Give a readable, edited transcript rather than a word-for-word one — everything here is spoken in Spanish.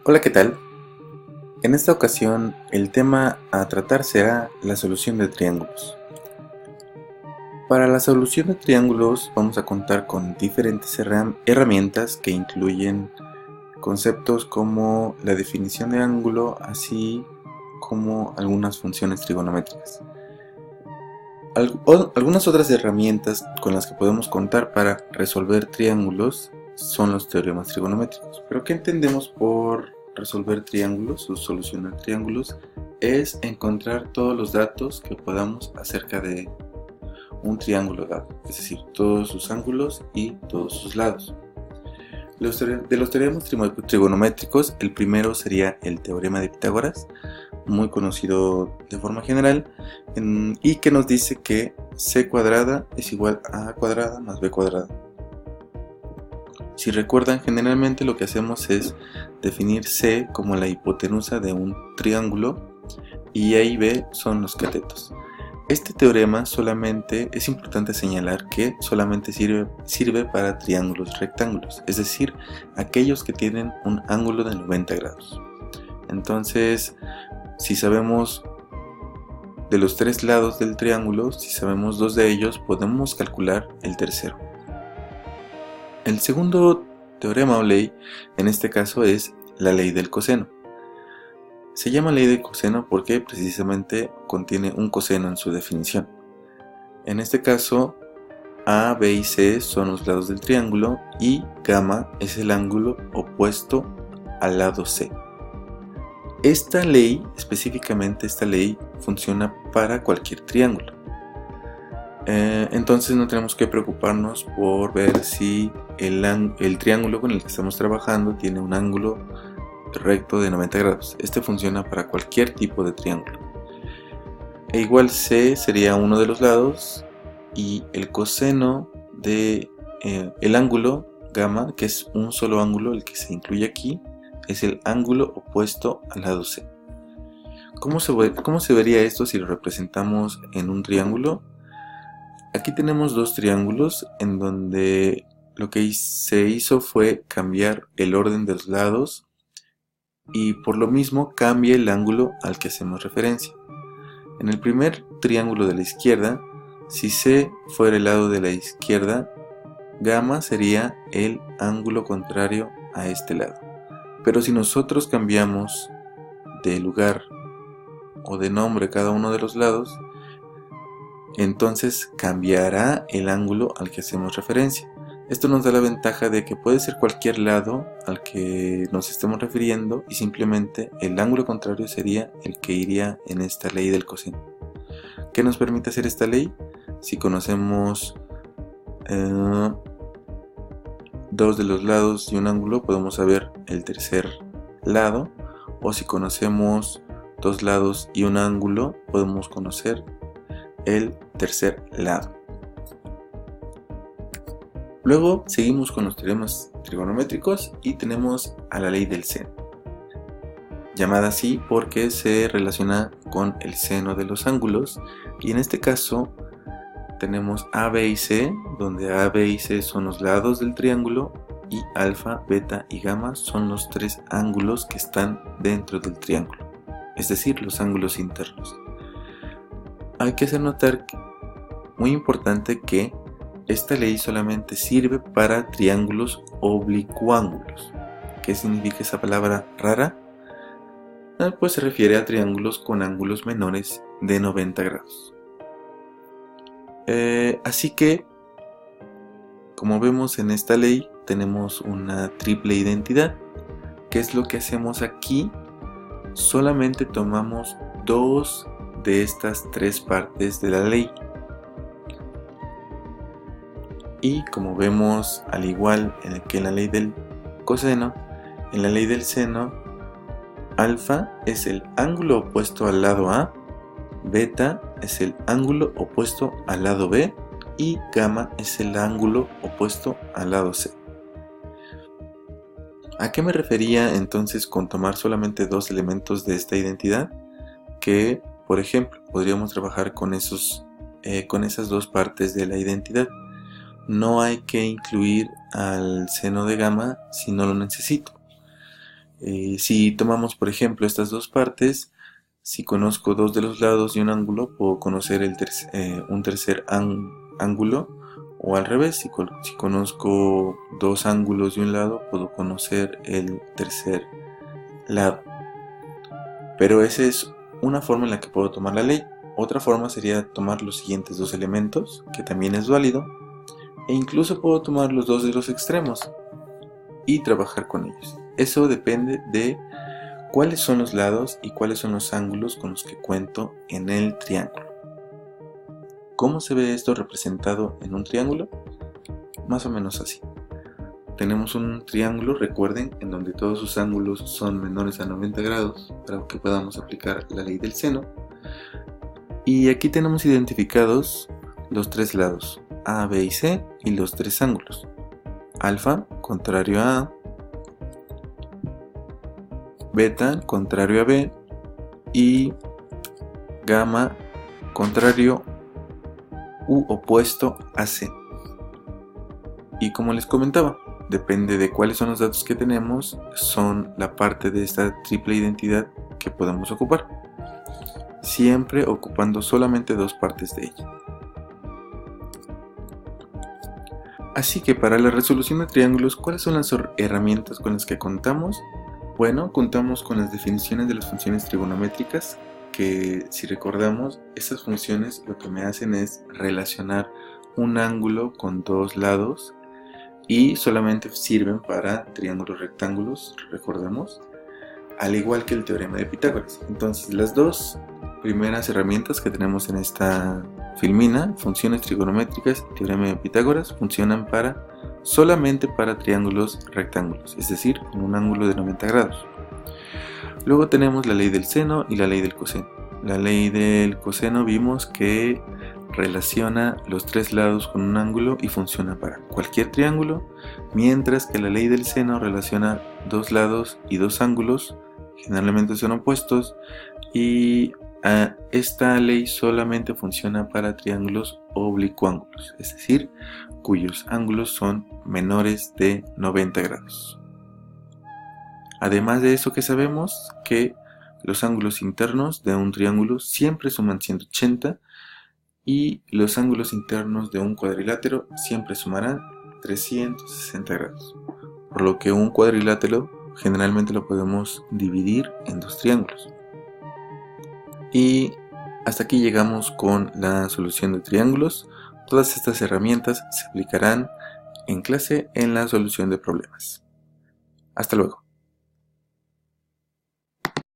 Hola, ¿qué tal? En esta ocasión el tema a tratar será la solución de triángulos. Para la solución de triángulos vamos a contar con diferentes herramientas que incluyen conceptos como la definición de ángulo, así como algunas funciones trigonométricas. Algunas otras herramientas con las que podemos contar para resolver triángulos son los teoremas trigonométricos. Pero ¿qué entendemos por resolver triángulos o solucionar triángulos? Es encontrar todos los datos que podamos acerca de un triángulo dado, es decir, todos sus ángulos y todos sus lados. De los teoremas trigonométricos, el primero sería el teorema de Pitágoras, muy conocido de forma general, y que nos dice que c cuadrada es igual a a cuadrada más b cuadrada. Si recuerdan, generalmente lo que hacemos es definir c como la hipotenusa de un triángulo y a y b son los catetos. Este teorema solamente es importante señalar que solamente sirve para triángulos rectángulos, es decir, aquellos que tienen un ángulo de 90 grados. Entonces, si sabemos de los tres lados del triángulo, si sabemos dos de ellos, podemos calcular el tercero. El segundo teorema o ley, en este caso, es la ley del coseno. Se llama ley del coseno porque precisamente contiene un coseno en su definición. En este caso, A, B y C son los lados del triángulo y gamma es el ángulo opuesto al lado C. Esta ley, específicamente esta ley, funciona para cualquier triángulo. Entonces no tenemos que preocuparnos por ver si el triángulo con el que estamos trabajando tiene un ángulo recto de 90 grados. Este funciona para cualquier tipo de triángulo. E igual C sería uno de los lados y el coseno de el ángulo gamma, que es un solo ángulo el que se incluye aquí, es el ángulo opuesto al lado C. ¿Cómo se vería esto si lo representamos en un triángulo? Aquí tenemos dos triángulos en donde lo que se hizo fue cambiar el orden de los lados y por lo mismo cambia el ángulo al que hacemos referencia. En el primer triángulo de la izquierda, si C fuera el lado de la izquierda, gamma sería el ángulo contrario a este lado. Pero si nosotros cambiamos de lugar o de nombre cada uno de los lados, entonces cambiará el ángulo al que hacemos referencia. Esto nos da la ventaja de que puede ser cualquier lado al que nos estemos refiriendo y simplemente el ángulo contrario sería el que iría en esta ley del coseno. ¿Qué nos permite hacer esta ley? Si conocemos dos de los lados de un ángulo, podemos saber el tercer lado, o si conocemos dos lados y un ángulo, podemos conocer el tercer lado. Luego seguimos con los teoremas trigonométricos y tenemos a la ley del seno, llamada así porque se relaciona con el seno de los ángulos, y en este caso tenemos A, B y C, donde A, B y C son los lados del triángulo y alfa, beta y gamma son los tres ángulos que están dentro del triángulo, es decir, los ángulos internos. Hay que hacer notar, muy importante, que esta ley solamente sirve para triángulos oblicuángulos. ¿Qué significa esa palabra rara? Pues se refiere a triángulos con ángulos menores de 90 grados. Así que, como vemos en esta ley, tenemos una triple identidad. ¿Qué es lo que hacemos aquí? Solamente tomamos dos de estas tres partes de la ley. Y como vemos, al igual que en la ley del coseno, en la ley del seno, alfa es el ángulo opuesto al lado A, beta es el ángulo opuesto al lado B y gamma es el ángulo opuesto al lado C. ¿A qué me refería entonces con tomar solamente dos elementos de esta identidad? Que, por ejemplo, podríamos trabajar con esas dos partes de la identidad. no hay que incluir al seno de gamma si no lo necesito. Si tomamos por ejemplo estas dos partes, si conozco dos de los lados de un ángulo, puedo conocer un tercer ángulo, o al revés, si conozco dos ángulos de un lado, puedo conocer el tercer lado. Pero esa es una forma en la que puedo tomar la ley. Otra forma sería tomar los siguientes dos elementos, que también es válido, e incluso puedo tomar los dos de los extremos y trabajar con ellos. Eso depende de cuáles son los lados y cuáles son los ángulos con los que cuento en el triángulo. ¿Cómo se ve esto representado en un triángulo? Más o menos así. Tenemos un triángulo, recuerden, en donde todos sus ángulos son menores a 90 grados para que podamos aplicar la ley del seno. Y aquí tenemos identificados los tres lados, A, B y C, y los tres ángulos. Alfa, contrario a A, beta, contrario a B, y gamma, contrario u opuesto a C. Y como les comentaba, depende de cuáles son los datos que tenemos, son la parte de esta triple identidad que podemos ocupar, siempre ocupando solamente dos partes de ella. Así que para la resolución de triángulos, ¿cuáles son las herramientas con las que contamos? Bueno, contamos con las definiciones de las funciones trigonométricas, que si recordamos, estas funciones lo que me hacen es relacionar un ángulo con dos lados y solamente sirven para triángulos rectángulos, recordemos, al igual que el teorema de Pitágoras. Entonces, las dos primeras herramientas que tenemos en esta filmina, funciones trigonométricas y teorema de Pitágoras, funcionan solamente para triángulos rectángulos, es decir, con un ángulo de 90 grados. Luego tenemos la ley del seno y la ley del coseno. La ley del coseno vimos que relaciona los tres lados con un ángulo y funciona para cualquier triángulo, mientras que la ley del seno relaciona dos lados y dos ángulos, generalmente son opuestos, y esta ley solamente funciona para triángulos oblicuángulos, es decir, cuyos ángulos son menores de 90 grados. Además de eso, que sabemos que los ángulos internos de un triángulo siempre suman 180 y los ángulos internos de un cuadrilátero siempre sumarán 360 grados, por lo que un cuadrilátero generalmente lo podemos dividir en dos triángulos. Y hasta aquí llegamos con la solución de triángulos. Todas estas herramientas se aplicarán en clase en la solución de problemas. Hasta luego.